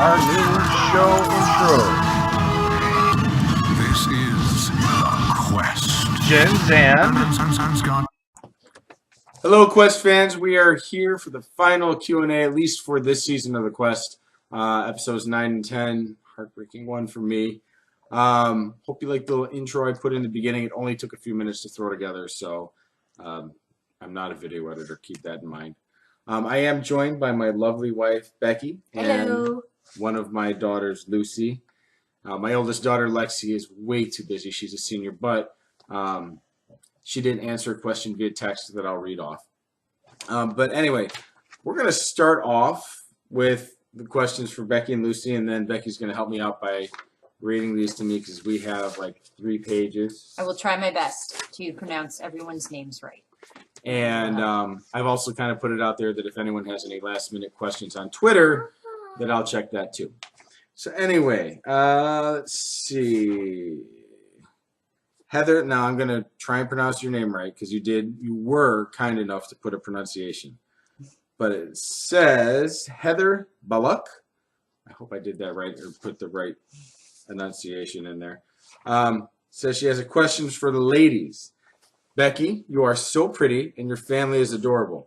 our new show intro. This is The Quest. Jens and... Hello, Quest fans. We are here for the final Q&A, at least for this season of The Quest. Episodes 9 and 10. Heartbreaking one for me. Hope you liked the little intro I put in the beginning. It only took a few minutes to throw together, so I'm not a video editor. Keep that in mind. I am joined by my lovely wife, Becky, and one of my daughters, Lucy. My oldest daughter, Lexie, is way too busy. She's a senior, but she didn't answer a question via text that I'll read off. But anyway, we're going to start off with the questions for Becky and Lucy, and then Becky's going to help me out by reading these to me because we have like 3 pages. I will try my best to pronounce everyone's names right. And I've also kind of put it out there that if anyone has any last-minute questions on Twitter, that I'll check that too. So anyway, let's see. Heather, now I'm going to try and pronounce your name right because you were kind enough to put a pronunciation. But it says Heather Bullock. I hope I did that right or put the right enunciation in there. Says she has a question for the ladies. Becky, you are so pretty and your family is adorable.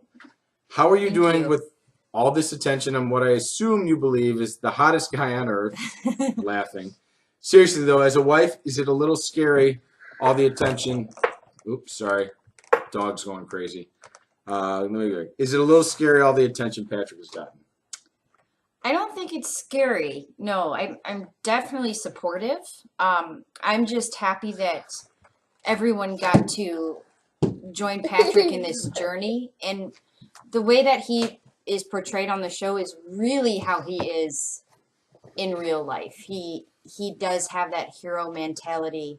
How are you doing with all this attention on what I assume you believe is the hottest guy on earth? Laughing. Seriously though, as a wife, is it a little scary, all the attention? Oops, sorry. Dog's going crazy. Is it a little scary, all the attention Patrick has gotten? I don't think it's scary. No, I'm definitely supportive. I'm just happy that everyone got to join Patrick in this journey, and the way that he is portrayed on the show is really how he is in real life. He does have that hero mentality,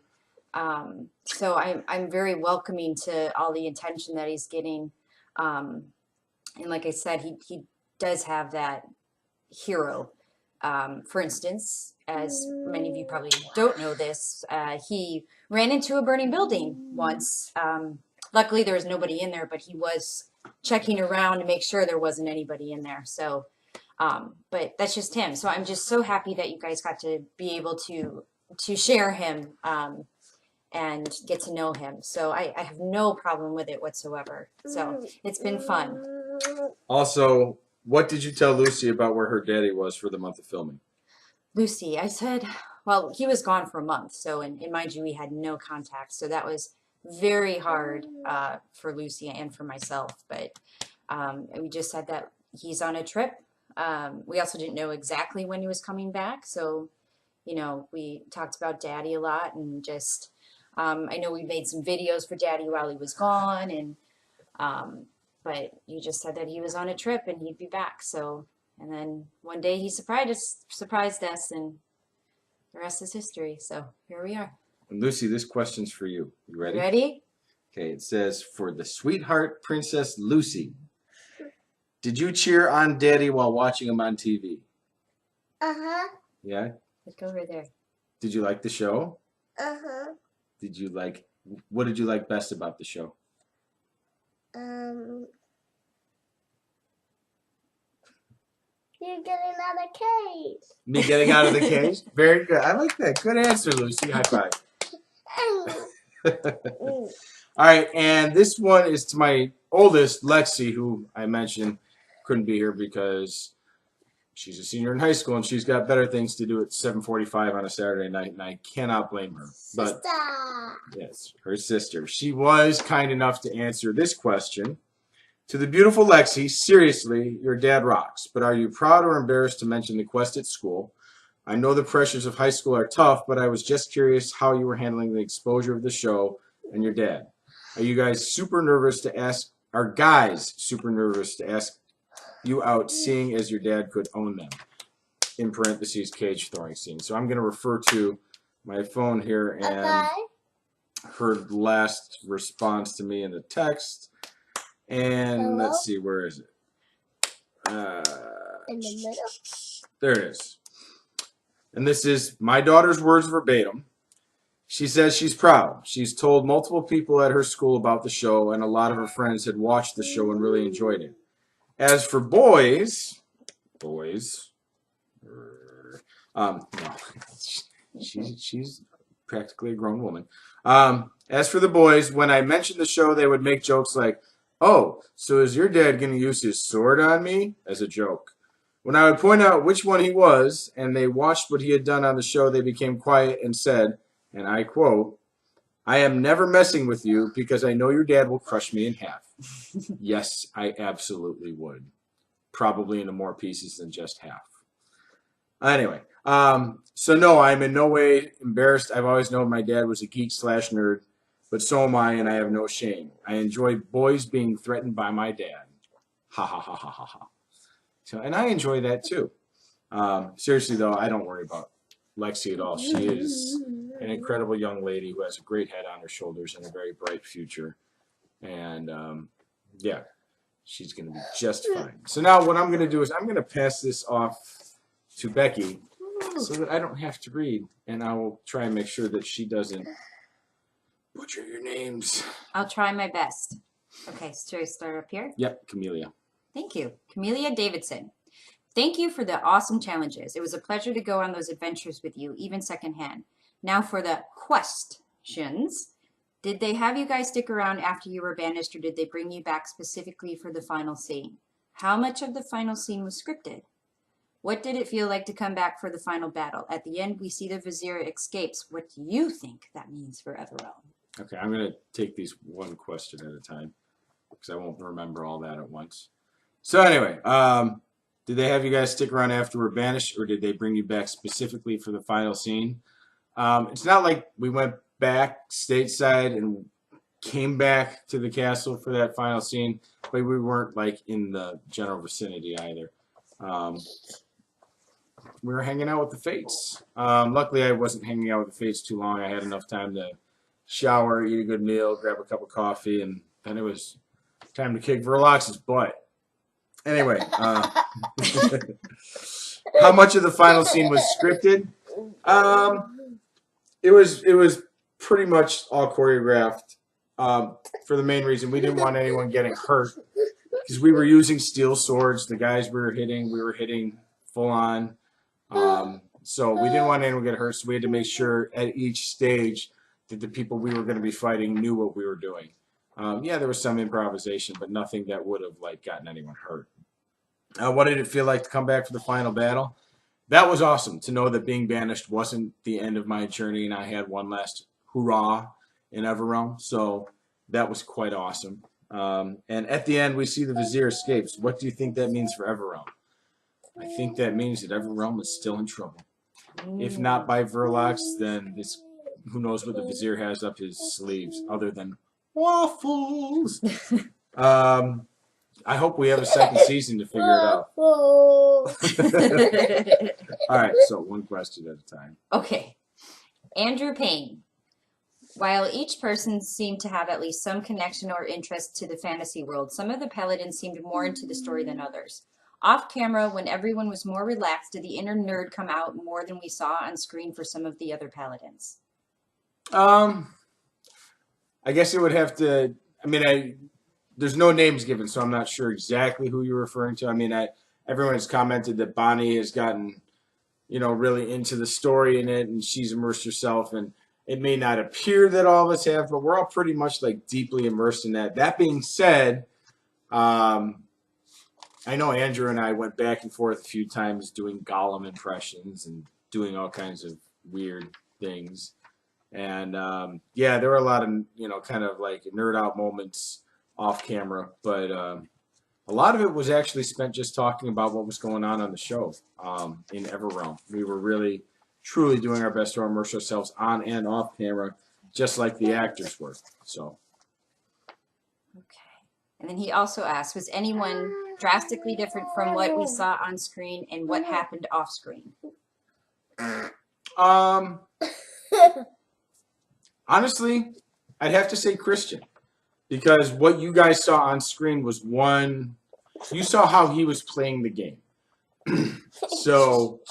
so I'm very welcoming to all the attention that he's getting, and like I said, he does have that hero. For instance, as many of you probably don't know this, he ran into a burning building once. Luckily, there was nobody in there, but he was checking around to make sure there wasn't anybody in there. So, but that's just him. So I'm just so happy that you guys got to be able to share him and get to know him. So I have no problem with it whatsoever. So it's been fun. Also, what did you tell Lucy about where her daddy was for the month of filming? Lucy, I said, well, he was gone for a month. So, and mind you, we had no contact. So that was very hard for Lucy and for myself. But we just said that he's on a trip. We also didn't know exactly when he was coming back. So, you know, we talked about Daddy a lot and just, I know we made some videos for Daddy while he was gone. And but you just said that he was on a trip and he'd be back. So, and then one day he surprised us, and the rest is history. So here we are. And Lucy, this question's for you. You ready? Ready? Okay, it says, for the sweetheart Princess Lucy, did you cheer on Daddy while watching him on TV? Uh-huh. Yeah? Let's go over there. Did you like the show? Uh-huh. What did you like best about the show? You're getting out of the cage. Me getting out of the cage? Very good. I like that. Good answer, Lucy. High five. All right, and this one is to my oldest, Lexie, who I mentioned couldn't be here because she's a senior in high school and she's got better things to do at 7:45 on a Saturday night, and I cannot blame her. But yes, her sister. She was kind enough to answer this question. To the beautiful Lexie, seriously, your dad rocks, but are you proud or embarrassed to mention the Quest at school? I know the pressures of high school are tough, but I was just curious how you were handling the exposure of the show and your dad. Are you guys super nervous to ask, are guys super nervous to ask you out, seeing as your dad could own them? In parentheses, cage throwing scene. So I'm going to refer to my phone here and her last response to me in the text. And let's see, where is it? In the middle. There it is. And this is my daughter's words verbatim. She says she's proud. She's told multiple people at her school about the show, and a lot of her friends had watched the show and really enjoyed it. As for boys, No, she's practically a grown woman. As for the boys, when I mentioned the show, they would make jokes like, "Oh, so is your dad going to use his sword on me?" as a joke. When I would point out which one he was, and they watched what he had done on the show, they became quiet and said, and I quote, "I am never messing with you because I know your dad will crush me in half." Yes, I absolutely would. Probably into more pieces than just half. Anyway, so no, I'm in no way embarrassed. I've always known my dad was a geek slash nerd, but so am I, and I have no shame. I enjoy boys being threatened by my dad. Ha ha ha ha ha ha. So, and I enjoy that too. Seriously though, I don't worry about Lexie at all. She is an incredible young lady who has a great head on her shoulders and a very bright future. And yeah, she's going to be just fine. So now what I'm going to do is I'm going to pass this off to Becky so that I don't have to read, and I will try and make sure that she doesn't butcher your names. I'll try my best. Okay, so I start up here? Yep, Camellia. Thank you. Camellia Davidson. Thank you for the awesome challenges. It was a pleasure to go on those adventures with you, even secondhand. Now for the questions. Did they have you guys stick around after you were banished, or did they bring you back specifically for the final scene? How much of the final scene was scripted? What did it feel like to come back for the final battle? At the end, we see the Vizier escapes. What do you think that means for Everrealm? Okay, I'm going to take these one question at a time because I won't remember all that at once. So anyway, did they have you guys stick around after we're banished, or did they bring you back specifically for the final scene? It's not like we went back stateside and came back to the castle for that final scene, but we weren't like in the general vicinity either. We were hanging out with the Fates. Luckily, I wasn't hanging out with the Fates too long. I had enough time to shower, eat a good meal, grab a cup of coffee, and then it was time to kick Verlox's butt. Anyway, how much of the final scene was scripted? It was pretty much all choreographed. For the main reason we didn't want anyone getting hurt because we were using steel swords. The guys we were hitting full on. So we didn't want anyone to get hurt. So we had to make sure at each stage that the people we were going to be fighting knew what we were doing. Yeah, there was some improvisation, but nothing that would have like gotten anyone hurt. What did it feel like to come back for the final battle? That was awesome to know that being banished wasn't the end of my journey, and I had one last hurrah in Everrealm. So that was quite awesome. And at the end, we see the Vizier escapes. What do you think that means for Everrealm? I think that means that Everrealm is still in trouble. If not by Verlox, then this, who knows what the Vizier has up his sleeves other than waffles. I hope we have a second season to figure it out. All right, so one question at a time. Okay. Andrew Payne. While each person seemed to have at least some connection or interest to the fantasy world, some of the Paladins seemed more into the story than others. Off camera, when everyone was more relaxed, did the inner nerd come out more than we saw on screen for some of the other Paladins? I guess it would have to, there's no names given, so I'm not sure exactly who you're referring to. Everyone has commented that Bonnie has gotten, really into the story in it, and she's immersed herself, and it may not appear that all of us have, but we're all pretty much like deeply immersed in that. That being said, I know Andrew and I went back and forth a few times doing Gollum impressions and doing all kinds of weird things. And yeah, there were a lot of, kind of like nerd out moments off camera, but a lot of it was actually spent just talking about what was going on the show in Everrealm. We were really, truly doing our best to immerse ourselves on and off camera, just like the actors were. So. Okay. And then he also asked, was anyone drastically different from what we saw on screen and what happened off screen? Honestly, I'd have to say Christian, because what you guys saw on screen was you saw how he was playing the game. So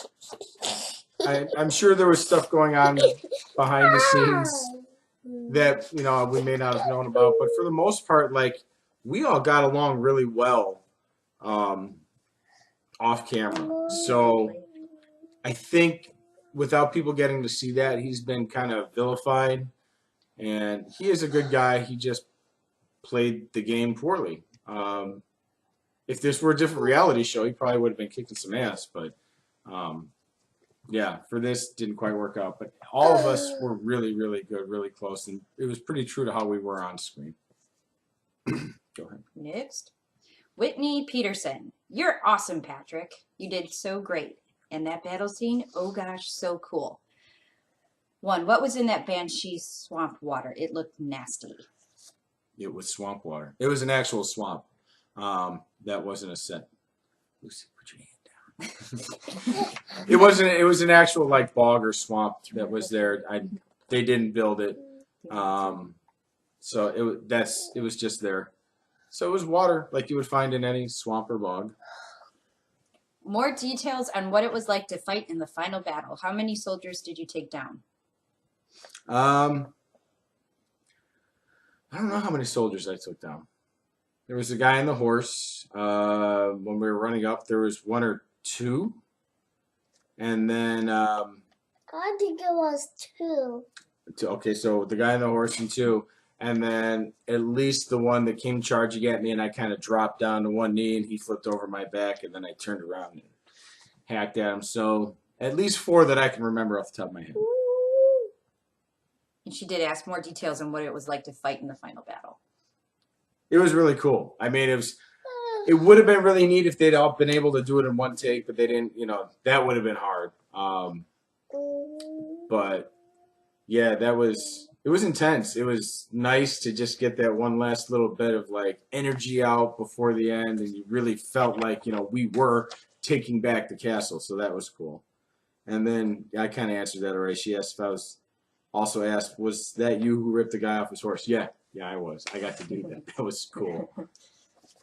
I'm sure there was stuff going on behind the scenes that, we may not have known about, but for the most part, we all got along really well off camera. So I think without people getting to see that, he's been kind of vilified. And he is a good guy. He just played the game poorly. If this were a different reality show, he probably would have been kicking some ass. But yeah, for this, didn't quite work out. But all of us were really, really good, really close. And it was pretty true to how we were on screen. Go ahead. Next. Whitney Peterson. You're awesome, Patrick. You did so great. And that battle scene, oh gosh, so cool. 1, what was in that Banshee swamp water? It looked nasty. It was swamp water. It was an actual swamp. That wasn't a set. Lucy, put your hand down. It wasn't. It was an actual like bog or swamp that was there. They didn't build it. So it was just there. So it was water like you would find in any swamp or bog. More details on what it was like to fight in the final battle. How many soldiers did you take down? I don't know how many soldiers I took down. There was a guy on the horse. When we were running up, there was 1 or 2. And then... I think it was 2. Okay, so the guy on the horse and 2. And then at least the one that came charging at me, and I kind of dropped down to one knee, and he flipped over my back, and then I turned around and hacked at him. So at least 4 that I can remember off the top of my head. And she did ask more details on what it was like to fight in the final battle. It was really cool. I mean, it would have been really neat if they'd all been able to do it in one take, but they didn't. You know, that would have been hard. But yeah, it was intense. It was nice to just get that one last little bit of like energy out before the end, and you really felt like, you know, we were taking back the castle. So that was cool. And then I kind of answered that already. She asked if I was. Also asked, was that you who ripped the guy off his horse? Yeah, I was. I got to do that. That was cool.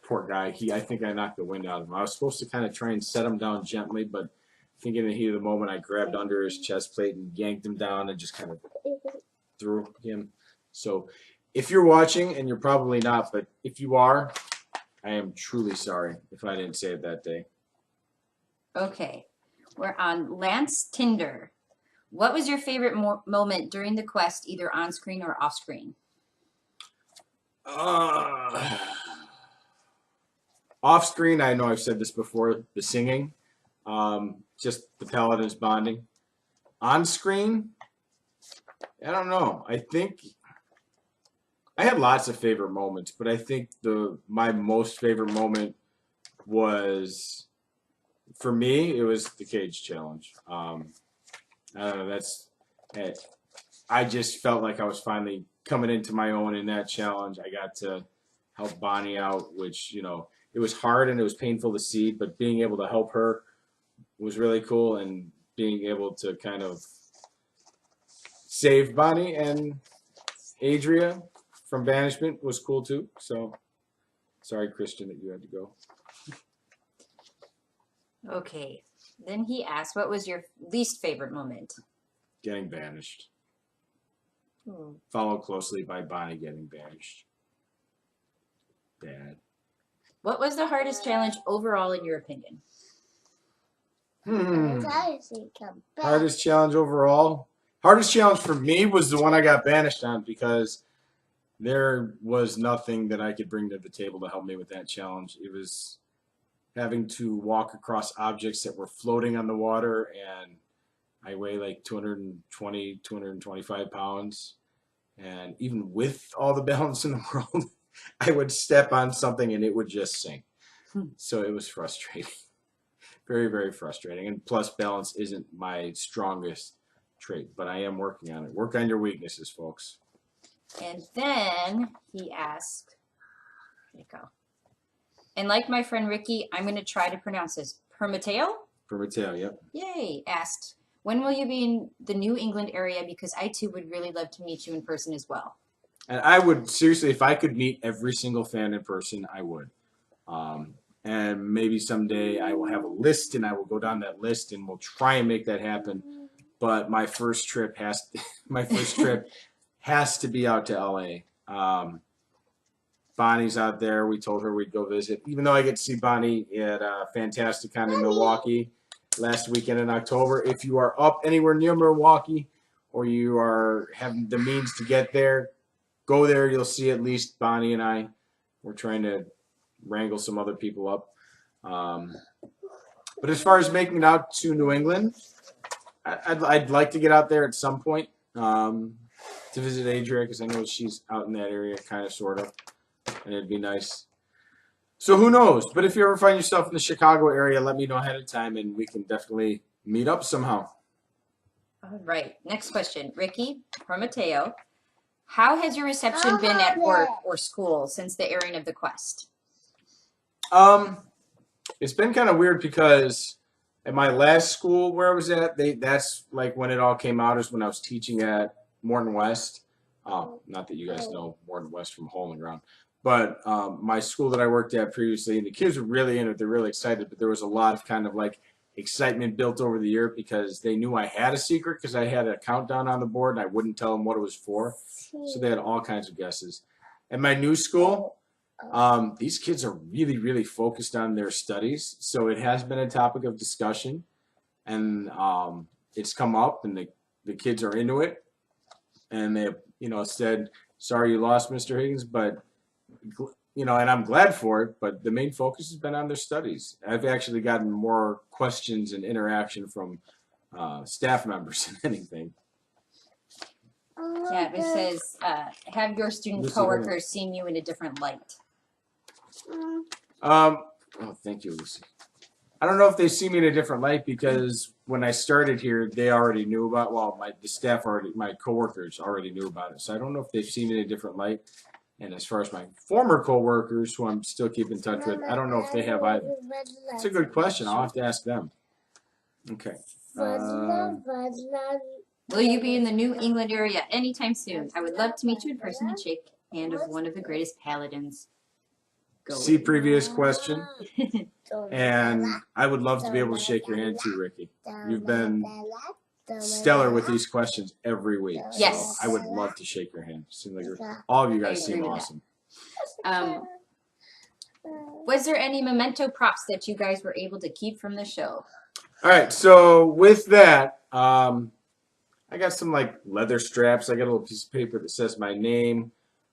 Poor guy. I think I knocked the wind out of him. I was supposed to kind of try and set him down gently, but I think in the heat of the moment, I grabbed under his chest plate and yanked him down and just kind of threw him. So if you're watching, and you're probably not, but if you are, I am truly sorry if I didn't say it that day. Okay. We're on Lance Tinder. What was your favorite moment during the quest, either on screen or off screen? Off screen, I know I've said this before, the singing, just the Paladins bonding. On screen, I don't know. I think I had lots of favorite moments, but I think my most favorite moment was, for me, it was the cage challenge. I don't know, I just felt like I was finally coming into my own in that challenge. I got to help Bonnie out, which, you know, it was hard and it was painful to see, but being able to help her was really cool, and being able to kind of save Bonnie and Adria from banishment was cool too. So sorry, Christian, that you had to go. Okay. Then he asked, what was your least favorite moment? Getting banished. Followed closely by Bonnie getting banished. Bad. What was the hardest challenge overall in your opinion? Hardest challenge overall? Hardest challenge for me was the one I got banished on, because there was nothing that I could bring to the table to help me with that challenge. It was having to walk across objects that were floating on the water, and I weigh like 220, 225 pounds. And even with all the balance in the world, I would step on something and it would just sink. So it was frustrating. Very, very frustrating. And plus, balance isn't my strongest trait, but I am working on it. Work on your weaknesses, folks. And then he asked, there you go. And like my friend Ricky, I'm going to try to pronounce this. Mateo? Mateo, yep. Yay. Asked, when will you be in the New England area? Because I too would really love to meet you in person as well. And I would, seriously, if I could meet every single fan in person, I would. And maybe someday I will have a list, and I will go down that list, and we'll try and make that happen. But my first trip has to be out to LA. Bonnie's out there. We told her we'd go visit. Even though I get to see Bonnie at Fantasticon in Milwaukee, last weekend in October. If you are up anywhere near Milwaukee or you are having the means to get there, go there. You'll see at least Bonnie and I. We're trying to wrangle some other people up. But as far as making it out to New England, I'd like to get out there at some point to visit Adria because I know she's out in that area, kind of, sort of, and it'd be nice. So who knows? But if you ever find yourself in the Chicago area, let me know ahead of time, and we can definitely meet up somehow. All right. Next question. Ricky or Mateo, how has your reception been at work or school since the airing of the Quest? It's been kind of weird because at my last school where I was at, that's like when it all came out is when I was teaching at Morton West. Not that you guys know Morton West from Hole and Ground, but my school that I worked at previously, and the kids were really in it. They're really excited, but there was a lot of kind of like excitement built over the year because they knew I had a secret because I had a countdown on the board and I wouldn't tell them what it was for. So they had all kinds of guesses. At my new school, these kids are really, really focused on their studies. So it has been a topic of discussion, and it's come up, and the kids are into it. And they, said, "Sorry you lost, Mr. Higgins," but and I'm glad for it. But the main focus has been on their studies. I've actually gotten more questions and interaction from staff members than anything. Yeah, it says, have your student coworkers seen you in a different light? Oh, thank you, Lucy. I don't know if they see me in a different light because when I started here, they already knew about. Well, my coworkers already knew about it. So I don't know if they've seen me in a different light. And as far as my former coworkers, who I'm still keeping in touch with, I don't know if they have either. That's a good question. I'll have to ask them. Okay. Will you be in the New England area anytime soon? I would love to meet you in person and shake hand of one of the greatest paladins. See previous question. And I would love to be able to shake your hand too, Ricky. You've been stellar with these questions every week. So yes. I would love to shake your hand. Seems like all of you guys seem awesome. Was there any memento props that you guys were able to keep from the show? All right. So with that, I got some like leather straps. I got a little piece of paper that says my name.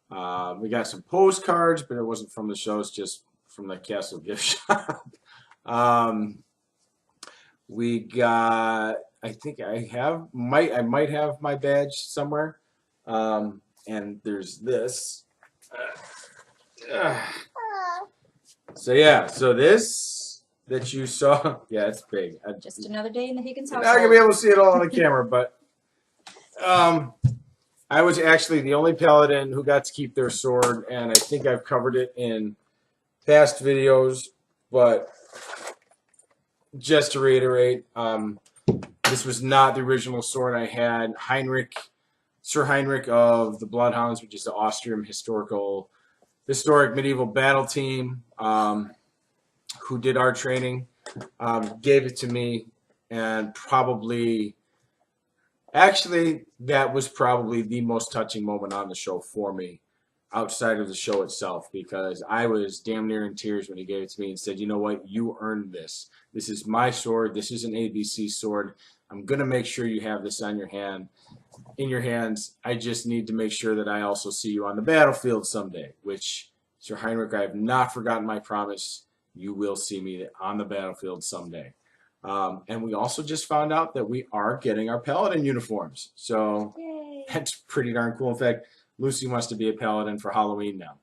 We got some postcards, but it wasn't from the show. It's just from the Castle gift shop. We got, I think I might have my badge somewhere. And there's this. So yeah, so this that you saw, yeah, it's big. Just another day in the Higgins You're household. not gonna be able to see it all on the camera, but I was actually the only paladin who got to keep their sword, and I think I've covered it in past videos, but just to reiterate, this was not the original sword I had. Sir Heinrich of the Bloodhounds, which is the Austrian historic medieval battle team, who did our training, gave it to me, and actually, that was probably the most touching moment on the show for me, outside of the show itself, because I was damn near in tears when he gave it to me and said, "You know what? You earned this. This is my sword. This is an ABC sword. I'm going to make sure you have this in your hands. I just need to make sure that I also see you on the battlefield someday," which, Sir Heinrich, I have not forgotten my promise. You will see me on the battlefield someday. And we also just found out that we are getting our Paladin uniforms. So yay. That's pretty darn cool. In fact, Lucy wants to be a Paladin for Halloween now.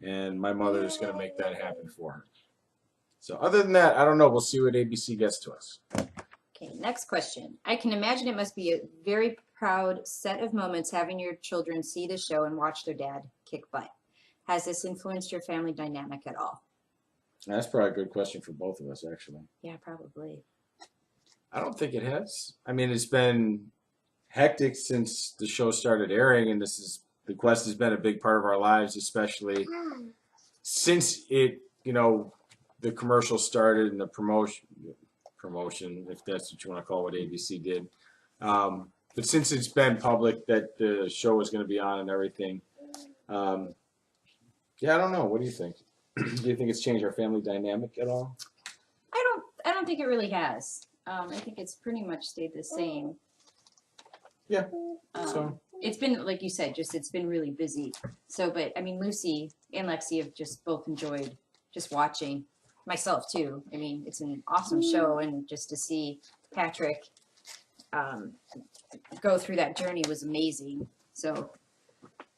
And my mother is going to make that happen for her. So other than that, I don't know. We'll see what ABC gets to us. Okay, next question. I can imagine it must be a very proud set of moments having your children see the show and watch their dad kick butt. Has this influenced your family dynamic at all? That's probably a good question for both of us, actually. Yeah, probably. I don't think it has. I mean, it's been hectic since the show started airing, and the Quest has been a big part of our lives, especially since it, the commercial started and the promotion, if that's what you want to call what ABC did. But since it's been public that the show was going to be on and everything, yeah, I don't know. What do you think? Do you think it's changed our family dynamic at all? I don't think it really has. I think it's pretty much stayed the same. Yeah. Um, So it's been, like you said, it's been really busy. So, but I mean, Lucy and Lexie have just both enjoyed just watching. Myself too. I mean, it's an awesome show, and just to see Patrick go through that journey was amazing. So,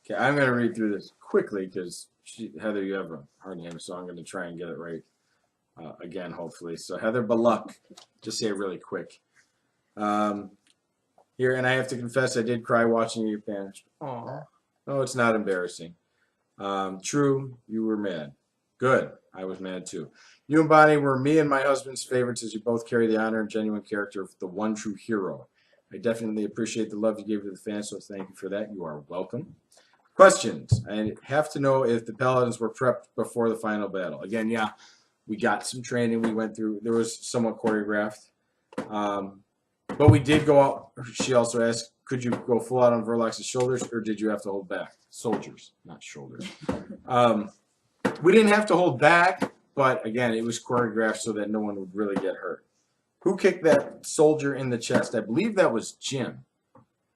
okay, I'm gonna read through this quickly because Heather, you have a hard name, so I'm gonna try and get it right again, hopefully. So Heather Baluck, just say it really quick. Here, and I have to confess, I did cry watching you banished. Aw. No, it's not embarrassing. True, you were mad. Good, I was mad too. You and Bonnie were me and my husband's favorites, as you both carry the honor and genuine character of the one true hero. I definitely appreciate the love you gave to the fans, so thank you for that. You are welcome. Questions. I have to know if the Paladins were prepped before the final battle. Again, yeah, we got some training we went through. There was somewhat choreographed. But we did go out. She also asked, could you go full out on Verlox's shoulders, or did you have to hold back? Soldiers, not shoulders. We didn't have to hold back, but again, it was choreographed so that no one would really get hurt. Who kicked that soldier in the chest? I believe that was Jim,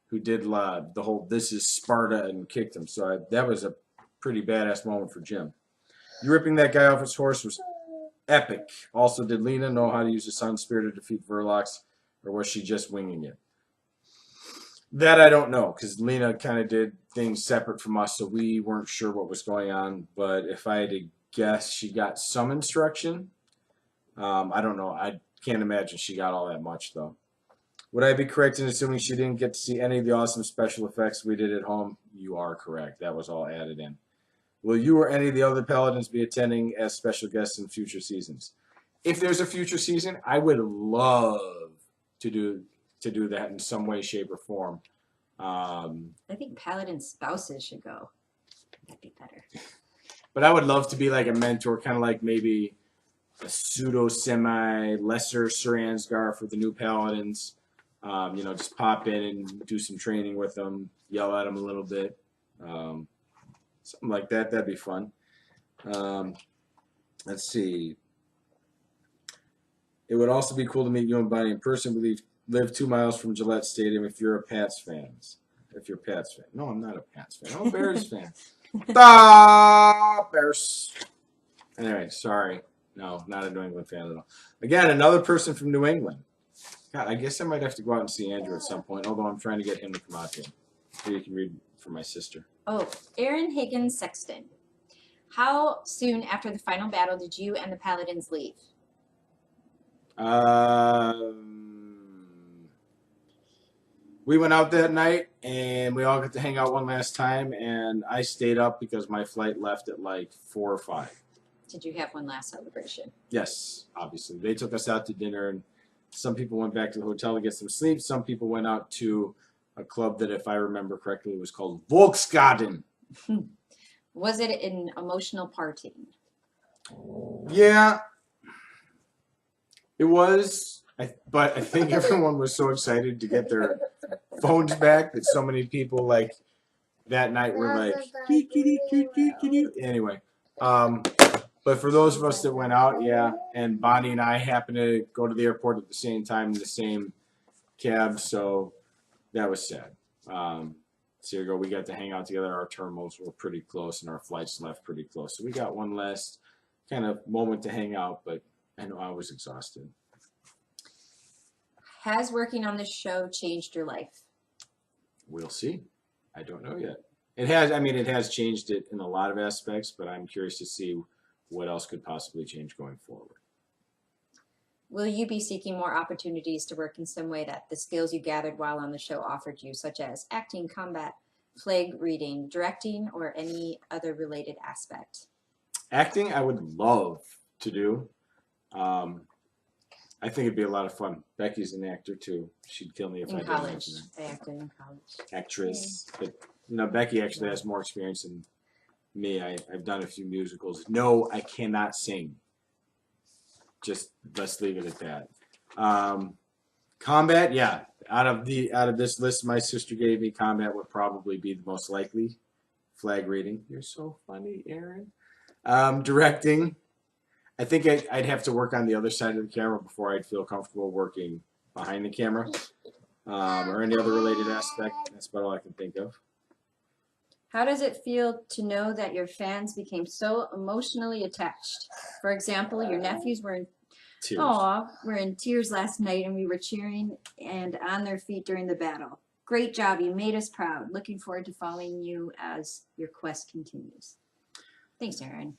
who did the whole "this is Sparta" and kicked him. So that was a pretty badass moment for Jim. You ripping that guy off his horse was epic. Also, did Lina know how to use the Sun Spear to defeat Verlox, or was she just winging it? That I don't know, because Lina kind of did things separate from us, so we weren't sure what was going on. But if I had to guess, she got some instruction. I don't know. I can't imagine she got all that much, though. Would I be correct in assuming she didn't get to see any of the awesome special effects we did at home? You are correct. That was all added in. Will you or any of the other Paladins be attending as special guests in future seasons? If there's a future season, I would love to do that in some way, shape, or form. I think Paladin spouses should go. That'd be better. But I would love to be like a mentor, kind of like maybe a lesser Sir ANSGAR for the new Paladins. Just pop in and do some training with them, yell at them a little bit. Something like that. That'd be fun. Let's see. It would also be cool to meet you and Bonnie in person. We live 2 miles from Gillette Stadium if you're a Pats fan. If you're a Pats fan. No, I'm not a Pats fan. I'm a Bears fan. Bears. Anyway, sorry. No, not a New England fan at all. Again, another person from New England. God, I guess I might have to go out and see Andrew at some point, although I'm trying to get him to come out here. So you can read for my sister. Oh, Aaron Higgins Sexton. How soon after the final battle did you and the Paladins leave? We went out that night, and we all got to hang out one last time, and I stayed up because my flight left at like 4 or 5. Did you have one last celebration? Yes, obviously. They took us out to dinner, and some people went back to the hotel to get some sleep. Some people went out to a club that, if I remember correctly, was called Volksgarten. Was it an emotional party? Yeah, it was. But I think everyone was so excited to get their phones back that so many people that night were like, anyway. But for those of us that went out, yeah, and Bonnie and I happened to go to the airport at the same time in the same cab, so that was sad. So here we go. We got to hang out together. Our terminals were pretty close, and our flights left pretty close. So we got one last kind of moment to hang out, but I know I was exhausted. Has working on this show changed your life? We'll see. I don't know yet. It has changed it in a lot of aspects, but I'm curious to see what else could possibly change going forward. Will you be seeking more opportunities to work in some way that the skills you gathered while on the show offered you, such as acting, combat, flag reading, directing, or any other related aspect? Acting, I would love to do. I think it'd be a lot of fun. Becky's an actor too. She'd kill me if I didn't. College, I acted in college. Actress, but Becky actually has more experience than me. I've done a few musicals. No, I cannot sing. Just let's leave it at that. Combat, yeah. Out of this list my sister gave me, combat would probably be the most likely. Flag reading. You're so funny, Aaron. Directing. I think I'd have to work on the other side of the camera before I'd feel comfortable working behind the camera, or any other related aspect. That's about all I can think of. How does it feel to know that your fans became so emotionally attached? For example, your nephews were in Tears. were in tears last night, and we were cheering and on their feet during the battle. Great job, you made us proud. Looking forward to following you as your quest continues. Thanks, Aaron.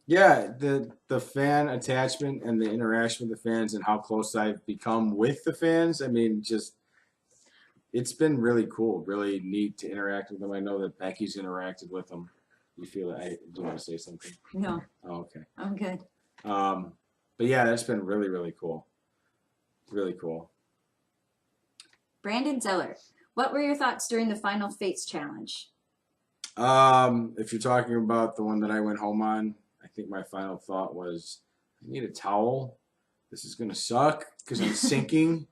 Yeah, the fan attachment and the interaction with the fans and how close I've become with the fans. I mean, just it's been really cool, really neat to interact with them. I know that Becky's interacted with them. You feel that? Do you want to say something? No. Oh, okay. I'm good. But yeah, that's been really, really cool. Really cool. Brandon Zeller, what were your thoughts during the final Fates challenge? If you're talking about the one that I went home on, I think my final thought was, I need a towel. This is gonna suck because I'm sinking.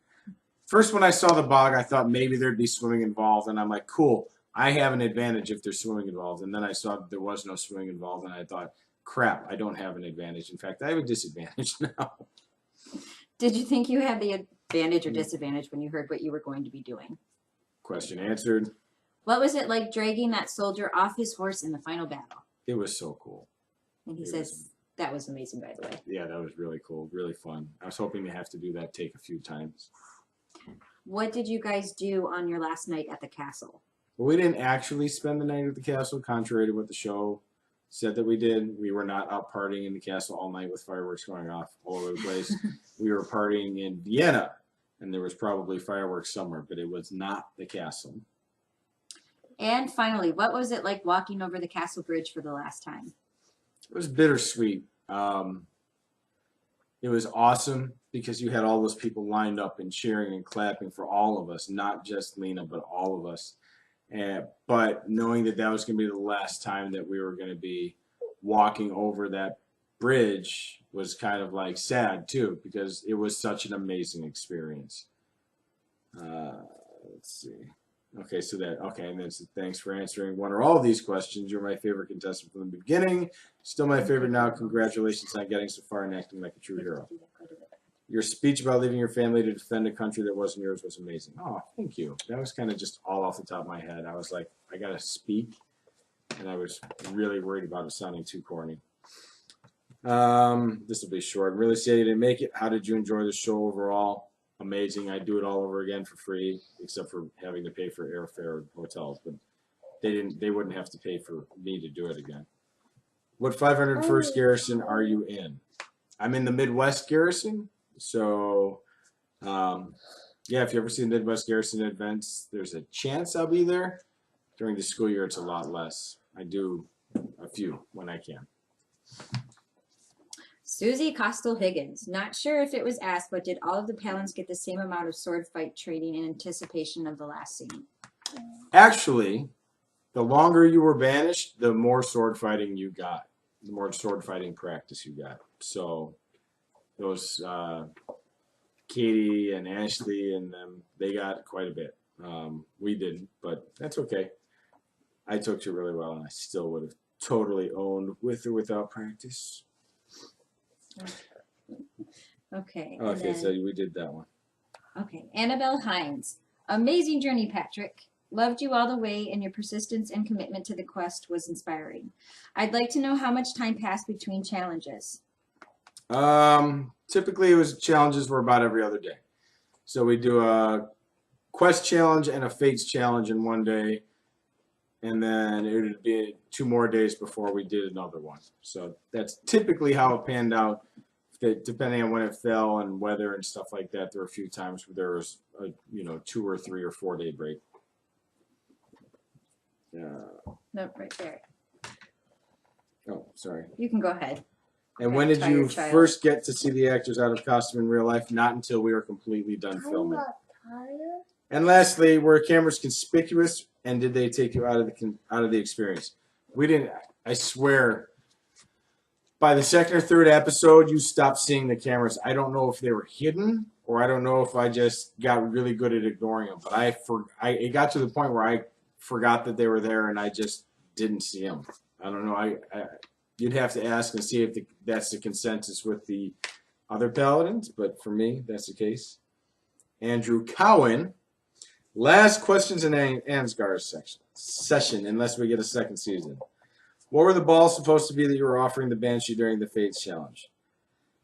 First, when I saw the bog, I thought maybe there'd be swimming involved, and I'm like, cool, I have an advantage if there's swimming involved. And then I saw that there was no swimming involved, and I thought, crap, I don't have an advantage. In fact, I have a disadvantage now. Did you think you had the advantage or disadvantage when you heard what you were going to be doing? Question answered. What was it like dragging that soldier off his horse in the final battle? It was so cool. And he says, that was amazing, by the way. Yeah, that was really cool, really fun. I was hoping to have to do that take a few times. What did you guys do on your last night at the castle? Well, we didn't actually spend the night at the castle, contrary to what the show said that we did. We were not out partying in the castle all night with fireworks going off all over the place. We were partying in Vienna, and there was probably fireworks somewhere, but it was not the castle. And finally, what was it like walking over the castle bridge for the last time? It was bittersweet. It was awesome because you had all those people lined up and cheering and clapping for all of us, not just Lina, but all of us. But knowing that that was going to be the last time that we were going to be walking over that bridge was kind of like sad too, because it was such an amazing experience. Let's see. Okay, and then thanks for answering one or all of these questions. You're my favorite contestant from the beginning. Still my favorite now. Congratulations on getting so far and acting like a true hero. Your speech about leaving your family to defend a country that wasn't yours was amazing. Oh, thank you. That was kind of just all off the top of my head. I was like, I got to speak, and I was really worried about it sounding too corny. This will be short. I'm really sad you didn't make it. How did you enjoy the show overall? Amazing. I'd do it all over again for free, except for having to pay for airfare and hotels. But they wouldn't have to pay for me to do it again. What 501st garrison are you in? I'm in the Midwest garrison. So, yeah, if you ever see the Midwest garrison events, there's a chance I'll be there. During the school year, it's a lot less. I do a few when I can. Susie Costel Higgins. Not sure if it was asked, but did all of the Paladins get the same amount of sword fight training in anticipation of the last scene? Actually, the longer you were banished, the more sword fighting you got, the more sword fighting practice you got. So those Katie and Ashley and them, they got quite a bit. We didn't, but that's okay. I took to it really well, and I still would have totally owned with or without practice. Okay. Okay, so we did that one. Okay. Annabelle Hines. Amazing journey, Patrick. Loved you all the way, and your persistence and commitment to the quest was inspiring. I'd like to know how much time passed between challenges. Typically it was challenges were about every other day. So we do a quest challenge and a fates challenge in one day, and then it would be 2 more days before we did another one. So that's typically how it panned out. Depending on when it fell and weather and stuff like that, there were a few times where there was a 2 or 3 or 4 day break. No, right there. Oh, sorry. You can go ahead. And when did you first get to see the actors out of costume in real life? Not until we were completely done filming. And lastly, were cameras conspicuous, and did they take you out of the experience? We didn't. I swear, by the 2nd or 3rd episode, you stopped seeing the cameras. I don't know if they were hidden, or I don't know if I just got really good at ignoring them. But it got to the point where I forgot that they were there, and I just didn't see them. I don't know. You'd have to ask and see if that's the consensus with the other Paladins, but for me, that's the case. Andrew Cowan. Last questions in ANSGARS session, unless we get a second season. What were the balls supposed to be that you were offering the Banshee during the Fates Challenge?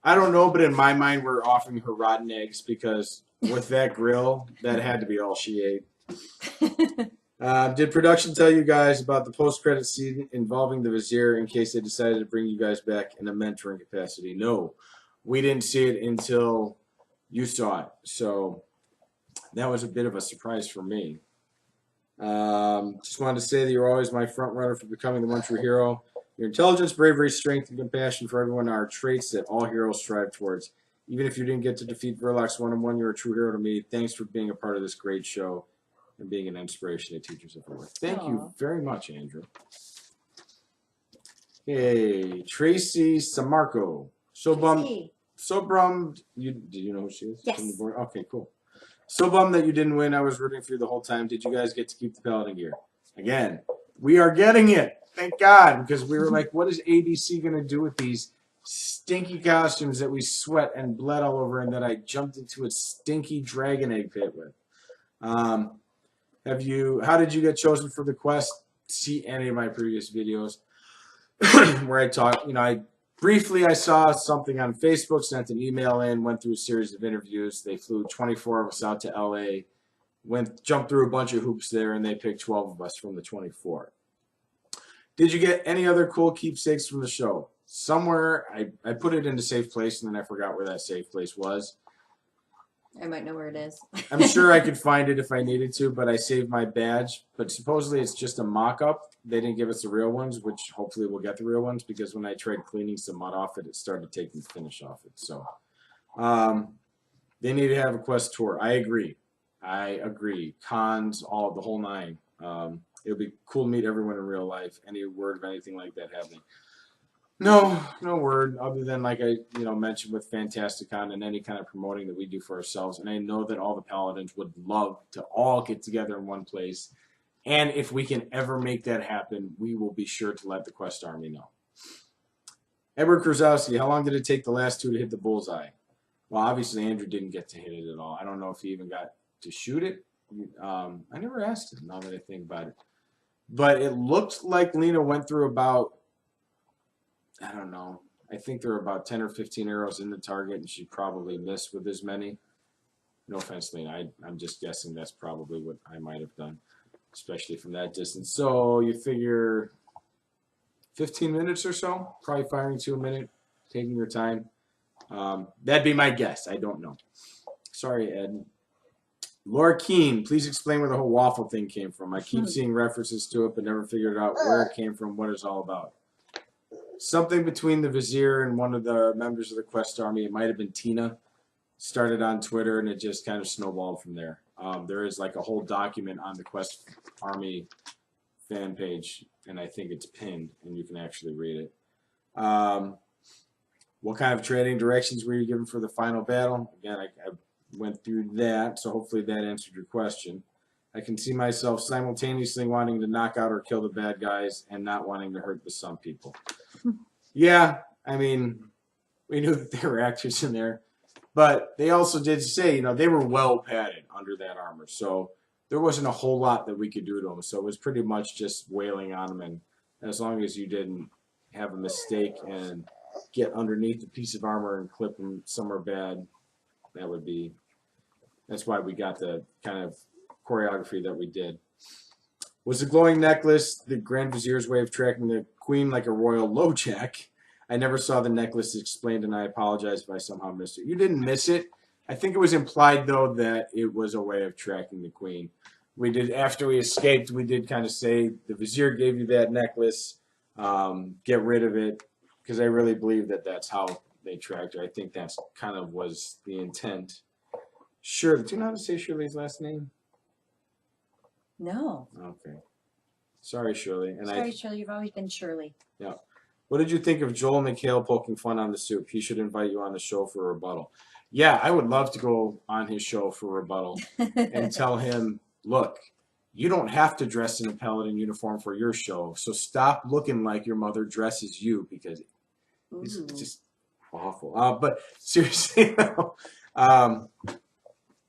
I don't know, but in my mind, we're offering her rotten eggs because with that grill, that had to be all she ate. Did production tell you guys about the post-credit scene involving the Vizier in case they decided to bring you guys back in a mentoring capacity? No, we didn't see it until you saw it. So that was a bit of a surprise for me. Just wanted to say that you're always my front runner for becoming the one true hero. Your intelligence, bravery, strength, and compassion for everyone are traits that all heroes strive towards. Even if you didn't get to defeat Verlox one-on-one, you're a true hero to me. Thanks for being a part of this great show and being an inspiration to teachers everywhere. Thank you very much, Andrew. Okay, Tracy Samarco. So bummed. Did you know who she is? Yes. From the board? Okay, cool. So bummed that you didn't win. I was rooting for you the whole time. Did you guys get to keep the Paladin gear? Again, we are getting it. Thank God, because we were like, what is ABC going to do with these stinky costumes that we sweat and bled all over and that I jumped into a stinky dragon egg pit with? How did you get chosen for the quest? See any of my previous videos where I talk, I saw something on Facebook, sent an email in, went through a series of interviews. They flew 24 of us out to LA, jumped through a bunch of hoops there, and they picked 12 of us from the 24. Did you get any other cool keepsakes from the show? Somewhere, I put it in a safe place, and then I forgot where that safe place was. I might know where it is. I'm sure I could find it if I needed to, but I saved my badge. But supposedly it's just a mock-up. They didn't give us the real ones, which hopefully we'll get the real ones, because when I tried cleaning some mud off it, it started taking the finish off it. So they need to have a quest tour. I agree. Cons, the whole nine. It would be cool to meet everyone in real life. Any word of anything like that happening? No word other than like I mentioned with Fantasticon and any kind of promoting that we do for ourselves. And I know that all the Paladins would love to all get together in one place. And if we can ever make that happen, we will be sure to let the Quest Army know. Edward Krasowski, how long did it take the last two to hit the bullseye? Well, obviously Andrew didn't get to hit it at all. I don't know if he even got to shoot it. I never asked him, now that I think about it. But it looked like Lina went through about, I don't know, I think there were about 10 or 15 arrows in the target, and she probably missed with as many. No offense, Lina. I'm just guessing that's probably what I might have done, especially from that distance. So you figure 15 minutes or so, probably firing 2 a minute, taking your time. That'd be my guess. I don't know. Sorry, Ed. Laura Keene, please explain where the whole waffle thing came from. I keep seeing references to it, but never figured out where it came from, what it's all about. Something between the Vizier and one of the members of the Quest Army. It might have been Tina. Started on Twitter, and it just kind of snowballed from there. There is like a whole document on the Quest Army fan page, and I think it's pinned, and you can actually read it. What kind of training directions were you given for the final battle? Again, I went through that, so hopefully that answered your question. I can see myself simultaneously wanting to knock out or kill the bad guys and not wanting to hurt the some people. Yeah, I mean, we knew that there were actors in there, but they also did say, they were well padded under that armor, so there wasn't a whole lot that we could do to them. So it was pretty much just wailing on them, and as long as you didn't have a mistake and get underneath the piece of armor and clip them somewhere bad, that's why we got the kind of choreography that we did. Was the glowing necklace the Grand Vizier's way of tracking the queen like a royal LoJack? I never saw the necklace explained, and I apologize if I somehow missed it. You didn't miss it. I think it was implied, though, that it was a way of tracking the queen. We did, after we escaped, we did kind of say, the Vizier gave you that necklace, get rid of it, because I really believe that that's how they tracked her. I think that's kind of was the intent. Shirley, do you know how to say Shirley's last name? No. Okay. Sorry, Shirley. Sorry, Shirley. You've always been Shirley. Yeah. What did you think of Joel McHale poking fun on the soup? He should invite you on the show for a rebuttal. Yeah, I would love to go on his show for a rebuttal and tell him, look, you don't have to dress in a Paladin uniform for your show. So stop looking like your mother dresses you because it's just awful. But seriously, yeah,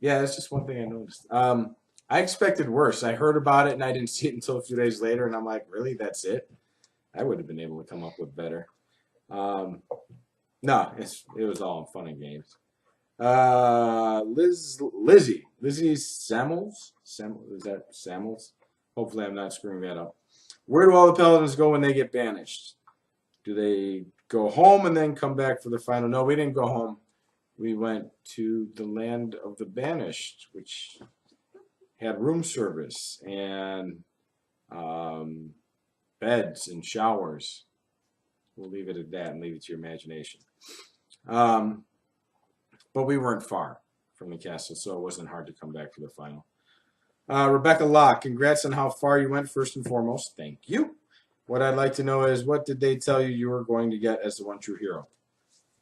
it's just one thing I noticed. I expected worse. I heard about it and I didn't see it until a few days later, and I'm like, really? That's it? I would have been able to come up with better. No, it was all fun and games. Lizzie Samuels? Is that Samuels? Hopefully I'm not screwing that up. Where do all the Paladins go when they get banished? Do they go home and then come back for the final? No, we didn't go home. We went to the land of the banished, which had room service and beds and showers. We'll leave it at that and leave it to your imagination. But we weren't far from the castle, so it wasn't hard to come back for the final. Rebecca Locke, congrats on how far you went, first and foremost. Thank you. What I'd like to know is, what did they tell you were going to get as the one true hero?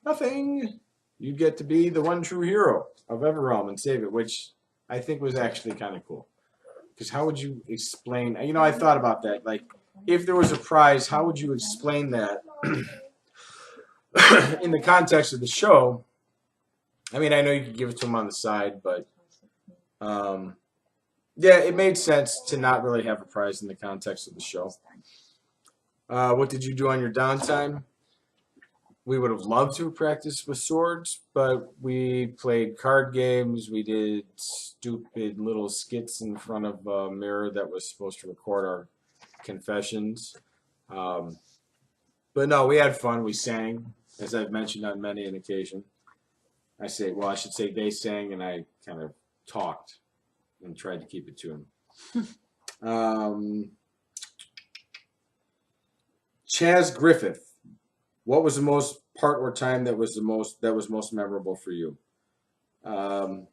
Nothing. You get to be the one true hero of Everrealm and save it, which I think was actually kind of cool. Because how would you explain? You know, I thought about that. Like, if there was a prize, how would you explain that in the context of the show? I mean, I know you could give it to him on the side, but yeah, it made sense to not really have a prize in the context of the show. What did you do on your downtime? We would have loved to practice with swords, but we played card games. We did stupid little skits in front of a mirror that was supposed to record our confessions. But no, we had fun. We sang, as I've mentioned on many an occasion. I should say they sang, and I kind of talked and tried to keep it to him. Chaz Griffith, what was the most part or time that was most memorable for you? All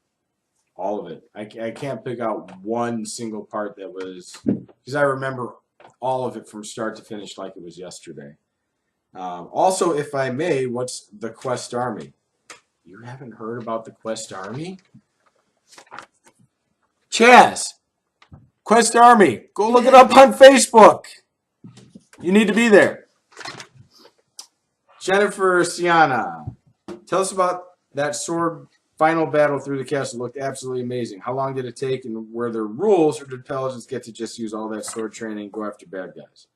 of it. I can't pick out one single part that was, because I remember all of it from start to finish like it was yesterday. Also, if I may, what's the Quest Army? You haven't heard about the Quest Army? Chaz, Quest Army. Go look it up on Facebook. You need to be there. Jennifer Siana, tell us about that sword final battle through the castle. It looked absolutely amazing. How long did it take, and were there rules, or did Paladins get to just use all that sword training and go after bad guys?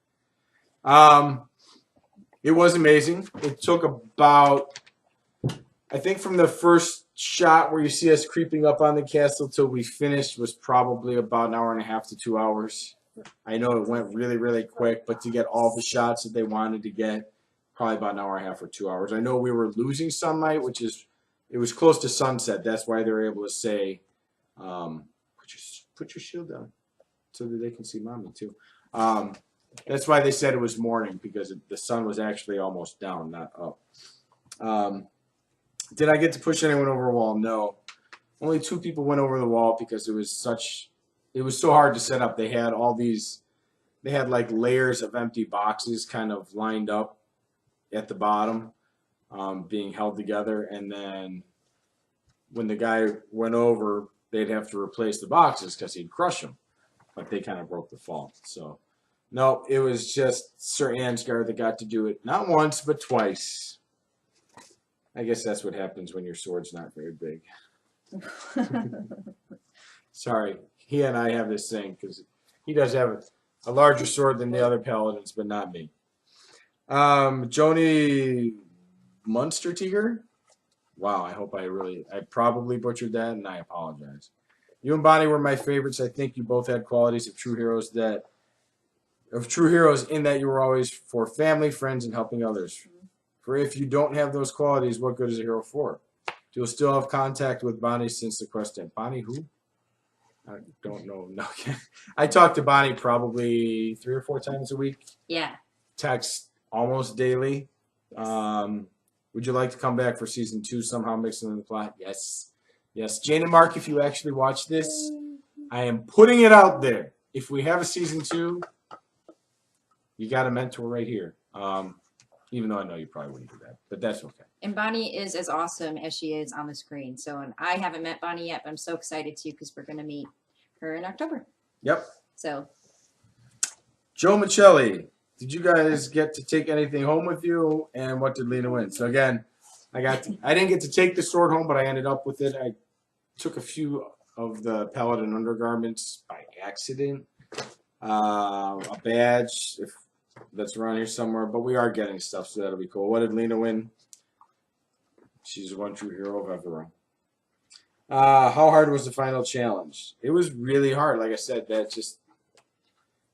It was amazing. It took about, I think from the first shot where you see us creeping up on the castle till we finished was probably about an hour and a half to 2 hours. I know it went really, really quick, but to get all the shots that they wanted to get, probably about an hour and a half or 2 hours. I know we were losing sunlight, it was close to sunset. That's why they were able to say, put your shield down so that they can see mommy too. That's why they said it was morning, because the sun was actually almost down, not up. Did I get to push anyone over a wall? No. Only 2 people went over the wall because it was so hard to set up. They had like layers of empty boxes kind of lined up at the bottom, being held together. And then when the guy went over, they'd have to replace the boxes because he'd crush them. But they kind of broke the fall. So, no, it was just Sir ANSGARS that got to do it. Not once, but twice. I guess that's what happens when your sword's not very big. Sorry. He and I have this thing because he does have a larger sword than the other Paladins, but not me. Joni Munstertiger? Wow, I hope I probably butchered that, and I apologize. You and Bonnie were my favorites. I think you both had qualities of true heroes in that you were always for family, friends, and helping others. For if you don't have those qualities, what good is a hero for? You'll still have contact with Bonnie since the quest end. Bonnie who? I don't know. No, I talk to Bonnie probably 3 or 4 times a week. Yeah. Text almost daily. Would you like to come back for season 2, somehow mixing in the plot? Yes. Yes. Jane and Mark, if you actually watch this, I am putting it out there. If we have a season 2, you got a mentor right here. Even though I know you probably wouldn't do that, but that's okay. And Bonnie is as awesome as she is on the screen. So, and I haven't met Bonnie yet, but I'm so excited to because we're going to meet her in October. Yep. So Joe Michelli, did you guys get to take anything home with you? And what did Lina win? So again, I didn't get to take the sword home, but I ended up with it. I took a few of the Paladin undergarments by accident. A badge, if that's around here somewhere, but we are getting stuff, so that'll be cool. What did Lina win? She's one true hero of everyone. How hard was the final challenge? It was really hard. Like I said, that just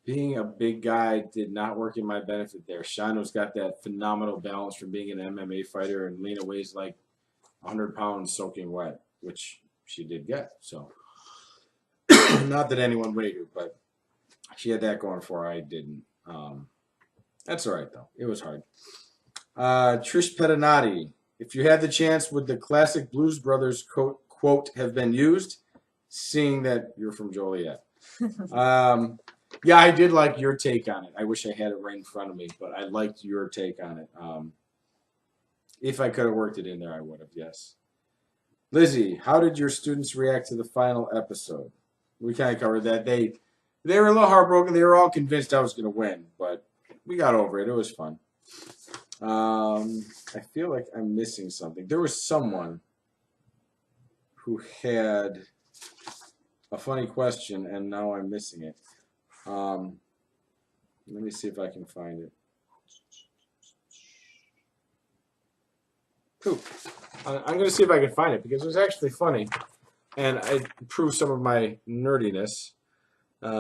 being a big guy did not work in my benefit there. Shano's got that phenomenal balance from being an MMA fighter, and Lina weighs like 100 pounds soaking wet, which she did get. So, not that anyone weighed her, but she had that going for her. I didn't. That's all right, though. It was hard. Trish Pettinati. If you had the chance, would the classic Blues Brothers quote have been used? Seeing that you're from Joliet. Yeah, I did like your take on it. I wish I had it right in front of me, but I liked your take on it. If I could have worked it in there, I would have, yes. Lizzie, how did your students react to the final episode? We kind of covered that. They were a little heartbroken. They were all convinced I was going to win, but we got over it. It was fun. I feel like I'm missing something. There was someone who had a funny question, and now I'm missing it. Let me see if I can find it. Cool. I'm going to see if I can find it because it was actually funny, and I proved some of my nerdiness. And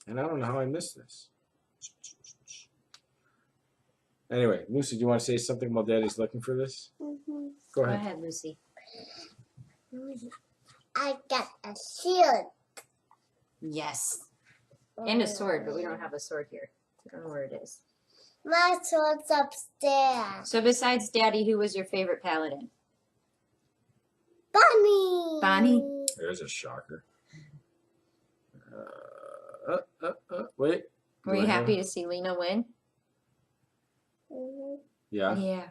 I don't know how I missed this. Anyway, Lucy, do you want to say something while Daddy's looking for this? Mm-hmm. Go go ahead. ahead, Lucy. I got a shield. Yes. And a sword, but we don't have a sword here. I don't know where it is. My sword's upstairs. So besides Daddy, who was your favorite Paladin? Bonnie. Bonnie? There's a shocker. Wait. Were you happy to see Lina win? Mhm. Yeah. Yeah.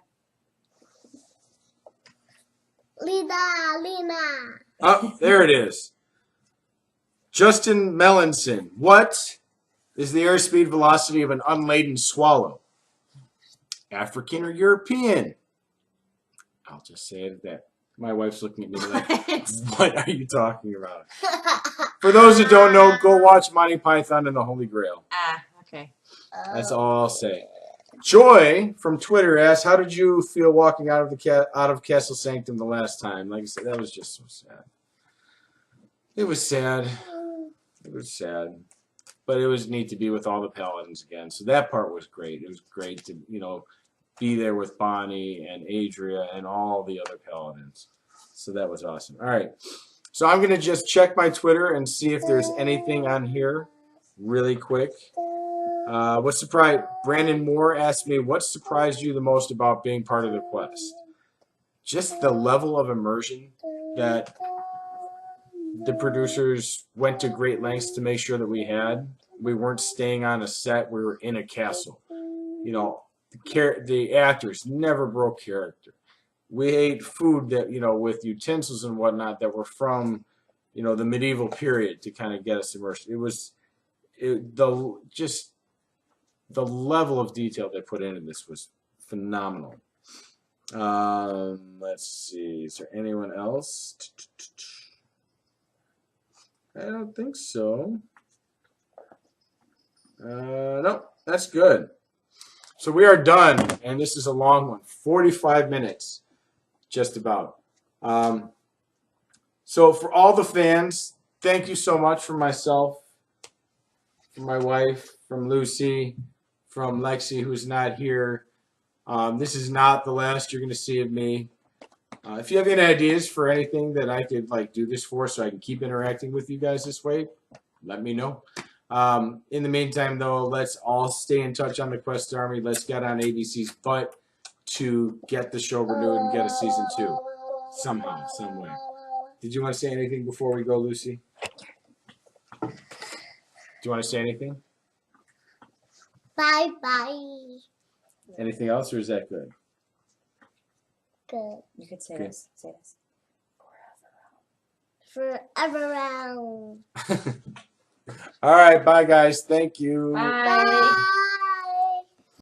Lina. Oh, there it is. Justin Mellinson. What is the airspeed velocity of an unladen swallow? African or European? I'll just say it at that. My wife's looking at me like, what are you talking about? For those who don't know, go watch Monty Python and the Holy Grail. Okay. That's all I'll say. Joy from Twitter asks, "How did you feel walking out of Castle Sanctum the last time?" Like I said, that was just so sad. It was sad. It was sad, but it was neat to be with all the Paladins again. So that part was great. It was great to be there with Bonnie and Adria and all the other Paladins. So that was awesome. All right, so I'm gonna just check my Twitter and see if there's anything on here really quick. What surprised Brandon Moore asked me, what surprised you the most about being part of the quest? Just the level of immersion that the producers went to great lengths to make sure that we had. We weren't staying on a set, we were in a castle. The actors never broke character. We ate food that, with utensils and whatnot that were from, the medieval period to kind of get us immersed. The level of detail they put into this was phenomenal. Let's see. Is there anyone else? I don't think so. No, that's good. So we are done, and this is a long one, 45 minutes, just about. So for all the fans, thank you so much from myself, from my wife, from Lucy, from Lexie, who's not here. This is not the last you're going to see of me. If you have any ideas for anything that I could do this for so I can keep interacting with you guys this way, let me know. In the meantime, though, let's all stay in touch on the Quest Army. Let's get on ABC's butt to get the show renewed and get a season 2 somehow, some way. Did you want to say anything before we go, Lucy? Do you want to say anything? Bye. Anything else, or is that good? Good. You could say Okay. this. Say this. forever round. All right, bye guys. Thank you. Bye. Bye.